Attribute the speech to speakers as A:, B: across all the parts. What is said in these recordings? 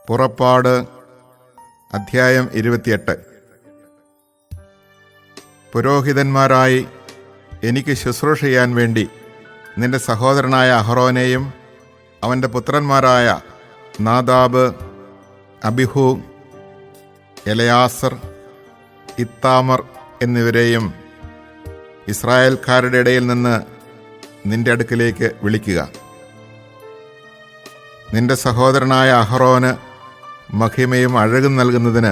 A: പുറപ്പാട് അധ്യായം 28. പുരോഹിതന്മാരായി എനിക്ക് ശുശ്രൂഷ ചെയ്യാൻ വേണ്ടി നിന്റെ സഹോദരനായ അഹറോനെയും അവൻ്റെ പുത്രന്മാരായ നാദാബ്, അബിഹു, എലയാസർ, ഇത്താമർ എന്നിവരെയും ഇസ്രായേൽക്കാരുടെ ഇടയിൽ നിന്ന് നിന്റെ അടുക്കിലേക്ക് വിളിക്കുക. നിന്റെ സഹോദരനായ അഹറോന് മഹിമയും അഴകും നൽകുന്നതിന്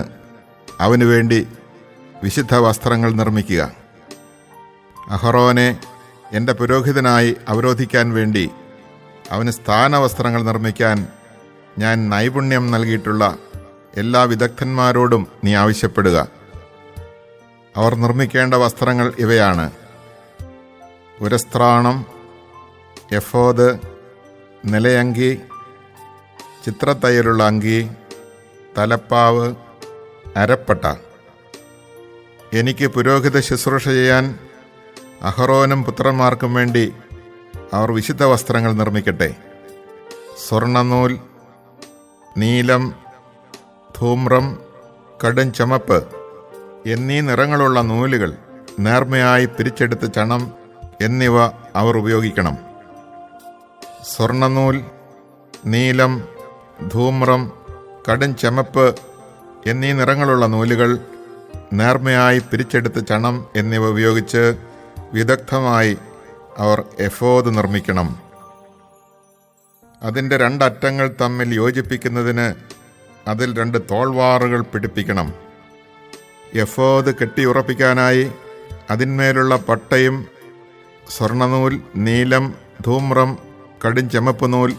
A: അവനു വേണ്ടി വിശുദ്ധ വസ്ത്രങ്ങൾ നിർമ്മിക്കുക. അഹറോനെ എൻ്റെ പുരോഹിതനായി അവരോധിക്കാൻ വേണ്ടി അവന് സ്ഥാനവസ്ത്രങ്ങൾ നിർമ്മിക്കാൻ ഞാൻ നൈപുണ്യം നൽകിയിട്ടുള്ള എല്ലാ വിദഗ്ധന്മാരോടും നീ ആവശ്യപ്പെടുക. അവർ നിർമ്മിക്കേണ്ട വസ്ത്രങ്ങൾ ഇവയാണ്: ഉരസ്ത്രാണം, എഫോദ്, നിലയങ്കി, ചിത്രത്തയ്യലുള്ള അങ്കി, തലപ്പാവ്, അരപ്പട്ട. എനിക്ക് പുരോഹിത ശുശ്രൂഷ ചെയ്യാൻ അഹറോനും പുത്രന്മാർക്കും വേണ്ടി അവർ വിശുദ്ധ വസ്ത്രങ്ങൾ നിർമ്മിക്കട്ടെ. സ്വർണ്ണനൂൽ, നീലം, ധൂമ്രം, കടും ചുമപ്പ് എന്നീ നിറങ്ങളുള്ള നൂലുകൾ, നേർമയായി പിരിച്ചെടുത്ത ചണം എന്നിവ അവർ ഉപയോഗിക്കണം. സ്വർണ്ണനൂൽ, നീലം, ധൂമ്രം, കടും ചുമപ്പ് എന്നീ നിറങ്ങളുള്ള നൂലുകൾ, നേർമയായി പിരിച്ചെടുത്ത ചണം എന്നിവ ഉപയോഗിച്ച് വിദഗ്ധമായി അവർ എഫോദ് നിർമ്മിക്കണം. അതിൻ്റെ രണ്ടറ്റങ്ങൾ തമ്മിൽ യോജിപ്പിക്കുന്നതിന് അതിൽ 2 തോൾവാറുകൾ പിടിപ്പിക്കണം. എഫോദ് കെട്ടിയുറപ്പിക്കാനായി അതിന്മേലുള്ള പട്ടയും സ്വർണ്ണനൂൽ, നീലം, ധൂമ്രം, കടും ചുമപ്പ് നൂൽ,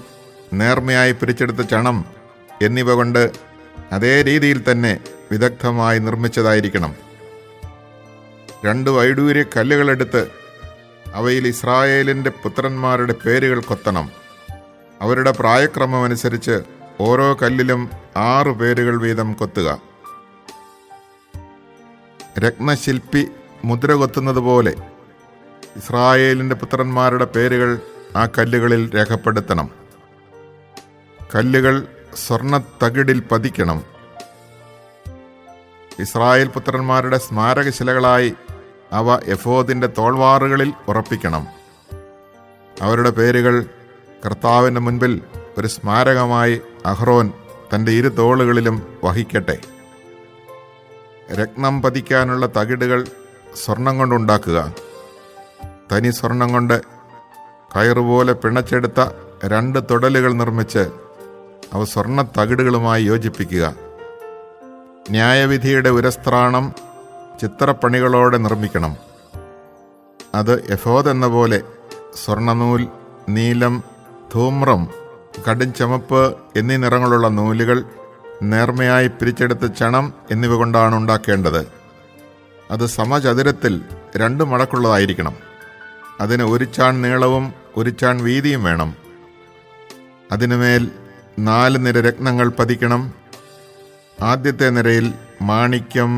A: നേർമയായി പിരിച്ചെടുത്ത ചണം എന്നിവ കൊണ്ട് അതേ രീതിയിൽ തന്നെ വിദഗ്ധമായി നിർമ്മിച്ചതായിരിക്കണം. 2 വൈഡൂര്യ കല്ലുകളെടുത്ത് അവയിൽ ഇസ്രായേലിൻ്റെ പുത്രന്മാരുടെ പേരുകൾ കൊത്തണം. അവരുടെ പ്രായക്രമമനുസരിച്ച് ഓരോ കല്ലിലും 6 പേരുകൾ വീതം കൊത്തുക. രത്നശില്പി മുദ്ര കൊത്തുന്നത് പോലെ ഇസ്രായേലിൻ്റെ പുത്രന്മാരുടെ പേരുകൾ ആ കല്ലുകളിൽ രേഖപ്പെടുത്തണം. കല്ലുകൾ സ്വർണ്ണത്തകിടിൽ പതിക്കണം. ഇസ്രായേൽ പുത്രന്മാരുടെ സ്മാരകശിലകളായി അവ എഫോദിൻ്റെ തോൾവാറുകളിൽ ഉറപ്പിക്കണം. അവരുടെ പേരുകൾ കർത്താവിൻ്റെ മുൻപിൽ ഒരു സ്മാരകമായി അഹ്റോൻ തൻ്റെ 2 തോളുകളിലും വഹിക്കട്ടെ. രത്നം പതിക്കാനുള്ള തകിടുകൾ സ്വർണം കൊണ്ടുണ്ടാക്കുക. തനി സ്വർണം കൊണ്ട് കയറുപോലെ പിണച്ചെടുത്ത 2 തുടലുകൾ നിർമ്മിച്ച് അവ സ്വർണ്ണ തകിടുകളുമായി യോജിപ്പിക്കുക. ന്യായവിധിയുടെ ഉരസ്ത്രാണം ചിത്രപ്പണികളോടെ നിർമ്മിക്കണം. അത് എഫോദ് എന്ന പോലെ സ്വർണ്ണനൂൽ, നീലം, ധൂമ്രം, കടും ചുമപ്പ് എന്നീ നിറങ്ങളുള്ള നൂലുകൾ, നേർമയായി പിരിച്ചെടുത്ത ചണം എന്നിവ കൊണ്ടാണ് ഉണ്ടാക്കേണ്ടത്. അത് സമചതുരത്തിൽ 2 മടക്കുള്ളതായിരിക്കണം. അതിന് 1 ചാൺ നീളവും 1 ചാൺ വീതിയും വേണം. അതിനുമേൽ 4 നിര രത്നങ്ങൾ പതിക്കണം. ആദ്യത്തെ നിരയിൽ മാണിക്യം,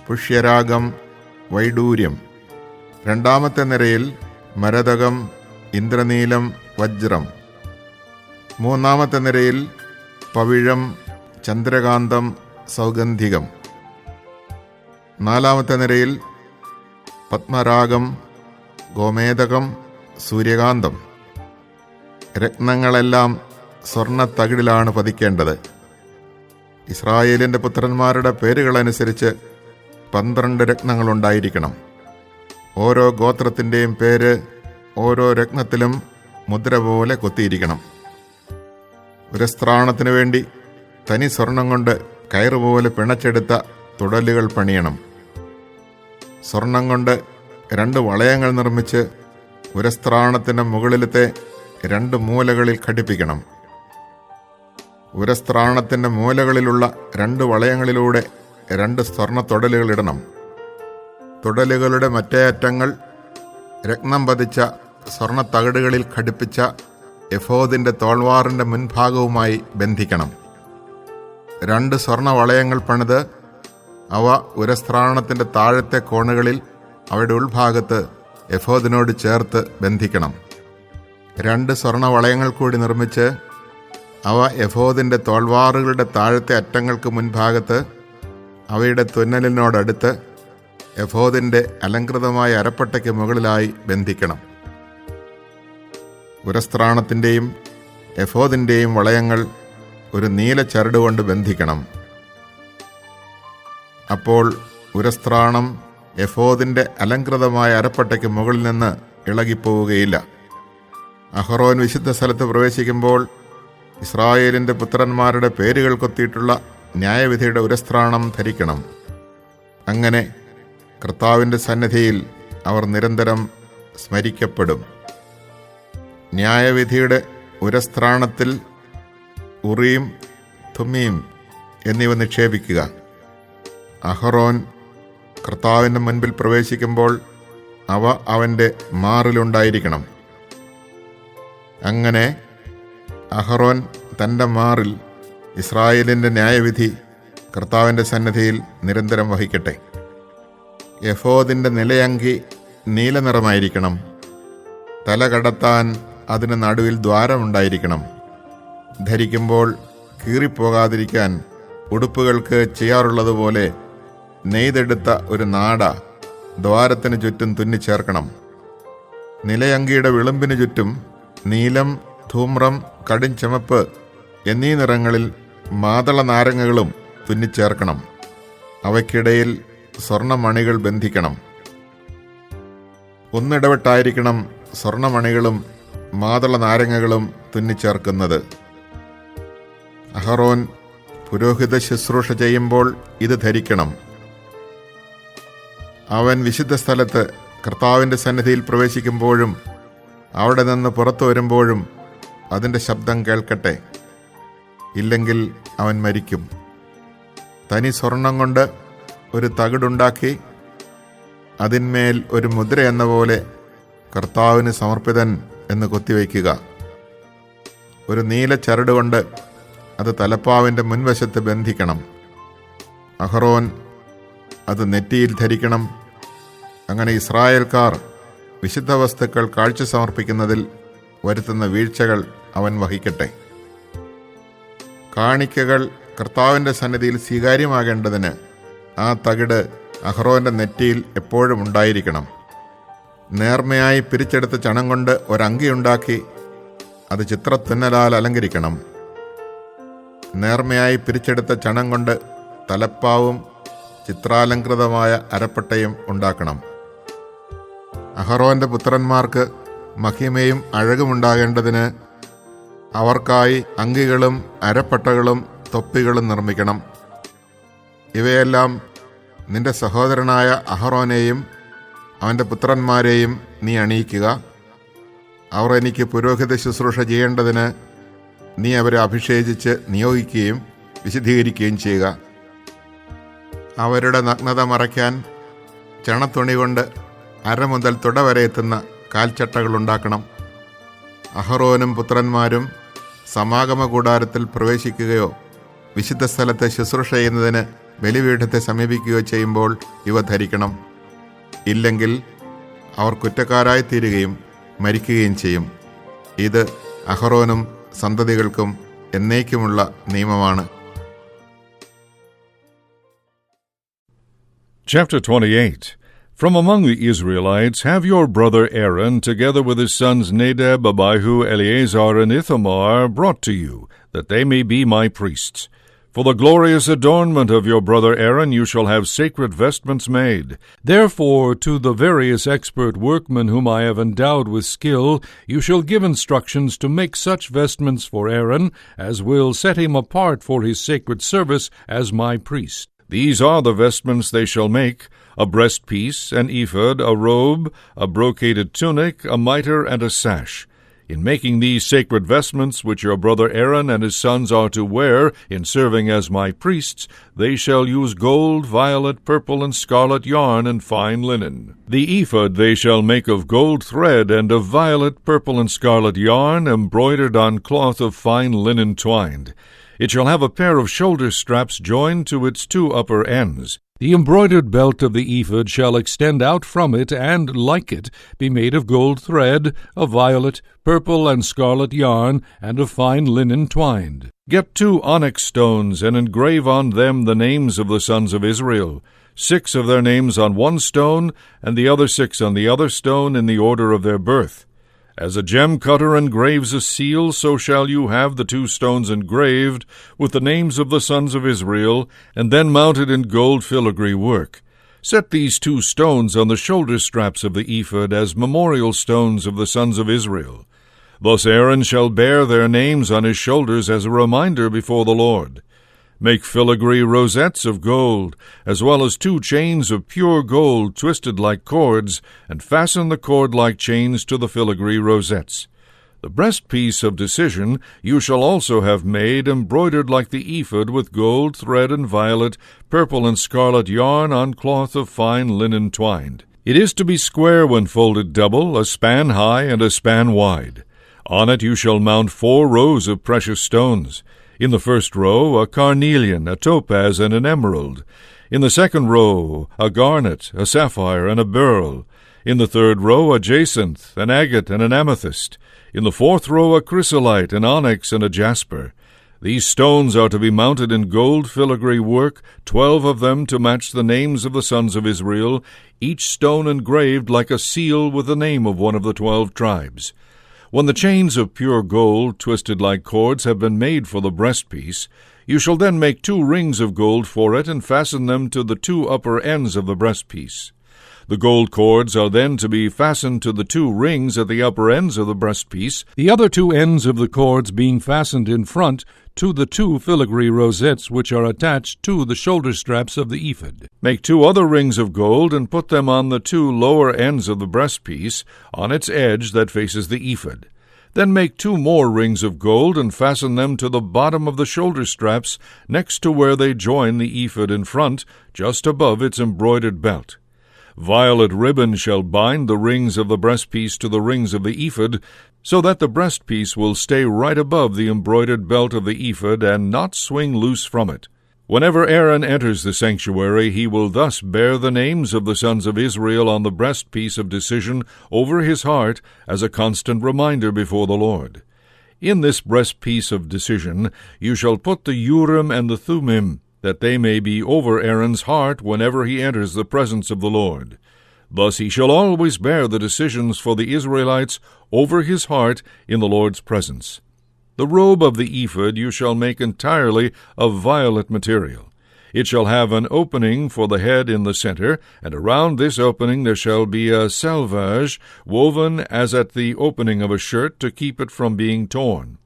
A: പുഷ്യരാഗം, വൈഡൂര്യം. രണ്ടാമത്തെ നിരയിൽ മരതകം, ഇന്ദ്രനീലം, വജ്രം. മൂന്നാമത്തെ നിരയിൽ പവിഴം, ചന്ദ്രകാന്തം, സൗഗന്ധികം. 4ാമത്തെ നിരയിൽ പത്മരാഗം, ഗോമേതകം, സൂര്യകാന്തം. രത്നങ്ങളെല്ലാം സ്വർണ്ണത്തകിടിലാണ് പതിക്കേണ്ടത്. ഇസ്രായേലിൻ്റെ പുത്രന്മാരുടെ പേരുകളനുസരിച്ച് 12 രത്നങ്ങളുണ്ടായിരിക്കണം. ഓരോ ഗോത്രത്തിൻ്റെയും പേര് ഓരോ രത്നത്തിലും മുദ്ര പോലെ കൊത്തിയിരിക്കണം. ഉരസ്ത്രാണത്തിനു വേണ്ടി തനി സ്വർണം കൊണ്ട് കയറുപോലെ പിണച്ചെടുത്ത തുടലുകൾ പണിയണം. സ്വർണം കൊണ്ട് 2 വളയങ്ങൾ നിർമ്മിച്ച് ഉരസ്ത്രാണത്തിൻ്റെ മുകളിലത്തെ 2 മൂലകളിൽ ഘടിപ്പിക്കണം. ഉരസ്ത്രാണത്തിൻ്റെ മൂലകളിലുള്ള 2 വളയങ്ങളിലൂടെ 2 സ്വർണ്ണ തുടലുകൾ ഇടണം. തുടലുകളുടെ മറ്റേ അറ്റങ്ങൾ രത്നം പതിച്ച സ്വർണ്ണ തകിടുകളിൽ ഘടിപ്പിച്ച എഫോദിൻ്റെ തോൾവാറിൻ്റെ മുൻഭാഗവുമായി ബന്ധിക്കണം. 2 സ്വർണ്ണ വളയങ്ങൾ പണിത് അവ ഉരസ്ത്രാണത്തിൻ്റെ താഴത്തെ കോണുകളിൽ അവയുടെ ഉൾഭാഗത്ത് എഫോദിനോട് ചേർത്ത് ബന്ധിക്കണം. 2 സ്വർണ്ണ വളയങ്ങൾ കൂടി നിർമ്മിച്ച് അവ എഫോദിൻ്റെ തോൾവാറുകളുടെ താഴത്തെ അറ്റങ്ങൾക്ക് മുൻഭാഗത്ത് അവയുടെ തുന്നലിനോടടുത്ത് എഫോദിൻ്റെ അലങ്കൃതമായ അരപ്പട്ടയ്ക്ക് മുകളിലായി ബന്ധിക്കണം. ഉരസ്ത്രാണത്തിൻ്റെയും എഫോദിൻ്റെയും വളയങ്ങൾ ഒരു നീല ചരടുകൊണ്ട് ബന്ധിക്കണം. അപ്പോൾ ഉരസ്ത്രാണം എഫോദിൻ്റെ അലങ്കൃതമായ അരപ്പട്ടയ്ക്ക് മുകളിൽ നിന്ന് ഇളകിപ്പോവുകയില്ല. അഹറോൻ വിശുദ്ധ സ്ഥലത്ത് പ്രവേശിക്കുമ്പോൾ ഇസ്രായേലിൻ്റെ പുത്രന്മാരുടെ പേരുകൾ കൊത്തിയിട്ടുള്ള ന്യായവിധിയുടെ ഉരസ്ത്രാണം ധരിക്കണം. അങ്ങനെ കർത്താവിൻ്റെ സന്നിധിയിൽ അവർ നിരന്തരം സ്മരിക്കപ്പെടും. ന്യായവിധിയുടെ ഉരസ്ത്രാണത്തിൽ ഉറീം, തുമ്മീം എന്നിവ നിക്ഷേപിക്കുക. അഹറോൻ കർത്താവിൻ്റെ മുൻപിൽ പ്രവേശിക്കുമ്പോൾ അവ അവൻ്റെ മാറിലുണ്ടായിരിക്കണം. അങ്ങനെ അഹറോൻ തൻ്റെ മാറിൽ ഇസ്രായേലിൻ്റെ ന്യായവിധി കർത്താവിൻ്റെ സന്നിധിയിൽ നിരന്തരം വഹിക്കട്ടെ. എഫോദിൻ്റെ നിലയങ്കി നീലനിറമായിരിക്കണം. തല കടത്താൻ അതിന് നടുവിൽ ദ്വാരമുണ്ടായിരിക്കണം. ധരിക്കുമ്പോൾ കീറിപ്പോകാതിരിക്കാൻ ഉടുപ്പുകൾക്ക് ചെയ്യാറുള്ളതുപോലെ നെയ്തെടുത്ത ഒരു നാട ദ്വാരത്തിന് ചുറ്റും തുന്നിച്ചേർക്കണം. നിലയങ്കിയുടെ വിളുമ്പിന് ചുറ്റും നീലം, ധൂമ്രം, കടും ചുമപ്പ് എന്നീ നിറങ്ങളിൽ മാതള നാരങ്ങകളും തുന്നിച്ചേർക്കണം. അവയ്ക്കിടയിൽ സ്വർണമണികൾ ബന്ധിക്കണം. ഒന്നിടവിട്ടായിരിക്കണം സ്വർണമണികളും മാതള നാരങ്ങകളും തുന്നിച്ചേർക്കുന്നത്. അഹറോൻ പുരോഹിത ശുശ്രൂഷ ചെയ്യുമ്പോൾ ഇത് ധരിക്കണം. അവൻ വിശുദ്ധ സ്ഥലത്ത് കർത്താവിൻ്റെ സന്നിധിയിൽ പ്രവേശിക്കുമ്പോഴും അവിടെ നിന്ന് പുറത്തു വരുമ്പോഴും അതിൻ്റെ ശബ്ദം കേൾക്കട്ടെ. ഇല്ലെങ്കിൽ അവൻ മരിക്കും. തനി സ്വർണം കൊണ്ട് ഒരു തകിടുണ്ടാക്കി അതിന്മേൽ ഒരു മുദ്ര എന്ന പോലെ കർത്താവിന് സമർപ്പിതൻ എന്ന് കൊത്തിവയ്ക്കുക. ഒരു നീല ചരടുകൊണ്ട് അത് തലപ്പാവിൻ്റെ മുൻവശത്ത് ബന്ധിക്കണം. അഹറോൻ അത് നെറ്റിയിൽ ധരിക്കണം. അങ്ങനെ ഇസ്രായേൽക്കാർ വിശുദ്ധ വസ്തുക്കൾ കാഴ്ച സമർപ്പിക്കുന്നതിൽ വരുത്തുന്ന വീഴ്ചകൾ അവൻ വഹിക്കട്ടെ. കാണിക്കകൾ കർത്താവിൻ്റെ സന്നിധിയിൽ സ്വീകാര്യമാകേണ്ടതിന് ആ തകിട് അഹറോൻ്റെ നെറ്റിയിൽ എപ്പോഴും ഉണ്ടായിരിക്കണം. നേർമയായി പിരിച്ചെടുത്ത ചണം കൊണ്ട് ഒരങ്കിയുണ്ടാക്കി അത് ചിത്രത്തുന്നലാൽ അലങ്കരിക്കണം. നേർമയായി പിരിച്ചെടുത്ത ചണം കൊണ്ട് തലപ്പാവും ചിത്രാലങ്കൃതമായ അരപ്പട്ടയും ഉണ്ടാക്കണം. അഹറോൻ്റെ പുത്രന്മാർക്ക് മഹിമയും അഴകുമുണ്ടാകേണ്ടതിന് അവർക്കായി അങ്കികളും അരപ്പട്ടകളും തൊപ്പികളും നിർമ്മിക്കണം. ഇവയെല്ലാം നിന്റെ സഹോദരനായ അഹറോനെയും അവൻ്റെ പുത്രന്മാരെയും നീ അണിയിക്കുക. അവർ എനിക്ക് പുരോഹിത ശുശ്രൂഷ ചെയ്യേണ്ടതിന് നീ അവരെ അഭിഷേചിച്ച് നിയോഗിക്കുകയും വിശദീകരിക്കുകയും ചെയ്യുക. അവരുടെ നഗ്നത മറയ്ക്കാൻ ചണത്തുണി കൊണ്ട് അര മുതൽ തുട വരെ എത്തുന്ന കാൽച്ചട്ടകളുണ്ടാക്കണം. അഹറോനും പുത്രന്മാരും സമാഗമ കൂടാരത്തിൽ പ്രവേശിക്കുകയോ വിശുദ്ധ സ്ഥലത്തെ ശുശ്രൂഷ ചെയ്യുന്നതിന് ബലിപീഠത്തെ സമീപിക്കുകയോ ചെയ്യുമ്പോൾ ഇവ ധരിക്കണം. ഇല്ലെങ്കിൽ അവർ കുറ്റക്കാരായി തീരുകയും മരിക്കുകയും ചെയ്യും. ഇത് അഹറോനും സന്തതികൾക്കും എന്നേക്കുമുള്ള നിയമമാണ്.
B: Chapter 28. From among the Israelites have your brother Aaron, together with his sons Nadab, Abihu, Eleazar, and Ithamar, brought to you, that they may be my priests. For the glorious adornment of your brother Aaron you shall have sacred vestments made. Therefore to the various expert workmen whom I have endowed with skill you shall give instructions to make such vestments for Aaron as will set him apart for his sacred service as my priest. These are the vestments they shall make: a breastpiece, an ephod, a robe, a brocaded tunic, a mitre, and a sash. In making these sacred vestments, which your brother Aaron and his sons are to wear in serving as my priests, they shall use gold, violet, purple, and scarlet yarn and fine linen. The ephod they shall make of gold thread and of violet, purple, and scarlet yarn, embroidered on cloth of fine linen twined. It shall have a pair of shoulder straps joined to its two upper ends. The embroidered belt of the ephod shall extend out from it, and, like it, be made of gold thread, of violet, purple, and scarlet yarn, and of fine linen twined. Get 2 onyx stones, and engrave on them the names of the sons of Israel, 6 of their names on one stone, and the other 6 on the other stone in the order of their birth. As a gem cutter engraves a seal, so shall you have the 2 stones engraved with the names of the sons of Israel, and then mounted in gold filigree work. Set these 2 stones on the shoulder straps of the ephod as memorial stones of the sons of Israel. Thus Aaron shall bear their names on his shoulders as a reminder before the Lord. Make filigree rosettes of gold, as well as 2 chains of pure gold twisted like cords, and fasten the cord-like chains to the filigree rosettes. The breastpiece of decision you shall also have made, embroidered like the ephod, with gold thread and violet, purple and scarlet yarn on cloth of fine linen twined. It is to be square when folded double, a span high and a span wide. On it you shall mount 4 rows of precious stones. In the first row, a carnelian, a topaz, and an emerald. In the second row, a garnet, a sapphire, and a beryl. In the third row, a jacinth, an agate, and an amethyst. In the fourth row, a chrysolite, an onyx, and a jasper. These stones are to be mounted in gold filigree work, 12 of them to match the names of the sons of Israel, each stone engraved like a seal with the name of one of the 12 tribes. When the chains of pure gold, twisted like cords, have been made for the breastpiece, you shall then make 2 rings of gold for it, and fasten them to the 2 upper ends of the breastpiece. The gold cords are then to be fastened to the 2 rings at the upper ends of the breastpiece, the other 2 ends of the cords being fastened in front to the 2 filigree rosettes which are attached to the shoulder straps of the ephod. Make 2 other rings of gold, and put them on the 2 lower ends of the breastpiece, on its edge that faces the ephod. Then make 2 more rings of gold, and fasten them to the bottom of the shoulder straps, next to where they join the ephod in front, just above its embroidered belt. Violet ribbon shall bind the rings of the breastpiece to the rings of the ephod, so that the breastpiece will stay right above the embroidered belt of the ephod and not swing loose from it. Whenever Aaron enters the sanctuary, he will thus bear the names of the sons of Israel on the breastpiece of decision over his heart as a constant reminder before the Lord. In this breastpiece of decision you shall put the Urim and the Thummim, that they may be over Aaron's heart whenever he enters the presence of the Lord. Thus he shall always bear the decisions for the Israelites over his heart in the Lord's presence. The robe of the ephod you shall make entirely of violet material. It shall have an opening for the head in the center, and around this opening there shall be a selvage woven as at the opening of a shirt to keep it from being torn.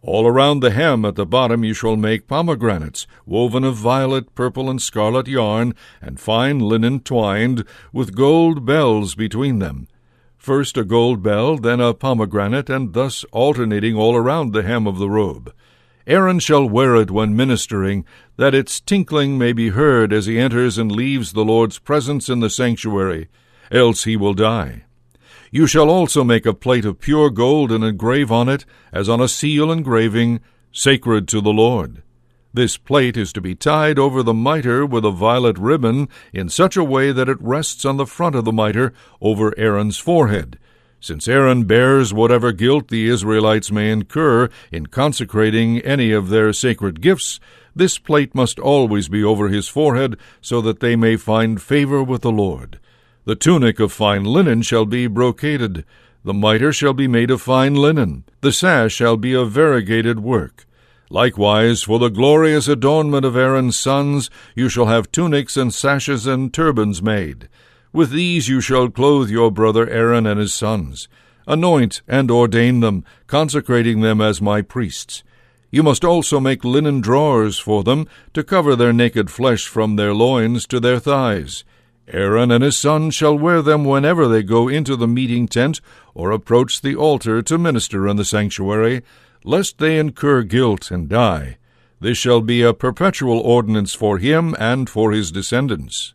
B: All around the hem at the bottom you shall make pomegranates, woven of violet, purple, and scarlet yarn, and fine linen twined, with gold bells between them. First a gold bell, then a pomegranate, and thus alternating all around the hem of the robe. Aaron shall wear it when ministering, that its tinkling may be heard as he enters and leaves the Lord's presence in the sanctuary, else he will die. You shall also make a plate of pure gold and engrave on it, as on a seal engraving, Sacred to the Lord. This plate is to be tied over the mitre with a violet ribbon in such a way that it rests on the front of the mitre over Aaron's forehead. Since Aaron bears whatever guilt the Israelites may incur in consecrating any of their sacred gifts, this plate must always be over his forehead, so that they may find favor with the Lord. The tunic of fine linen shall be brocaded. The mitre shall be made of fine linen. The sash shall be of variegated work. Likewise, for the glorious adornment of Aaron's sons, you shall have tunics and sashes and turbans made. With these you shall clothe your brother Aaron and his sons. Anoint and ordain them, consecrating them as my priests. You must also make linen drawers for them, to cover their naked flesh from their loins to their thighs. Aaron and his sons shall wear them whenever they go into the meeting tent or approach the altar to minister in the sanctuary, lest they incur guilt and die. This shall be a perpetual ordinance for him and for his descendants.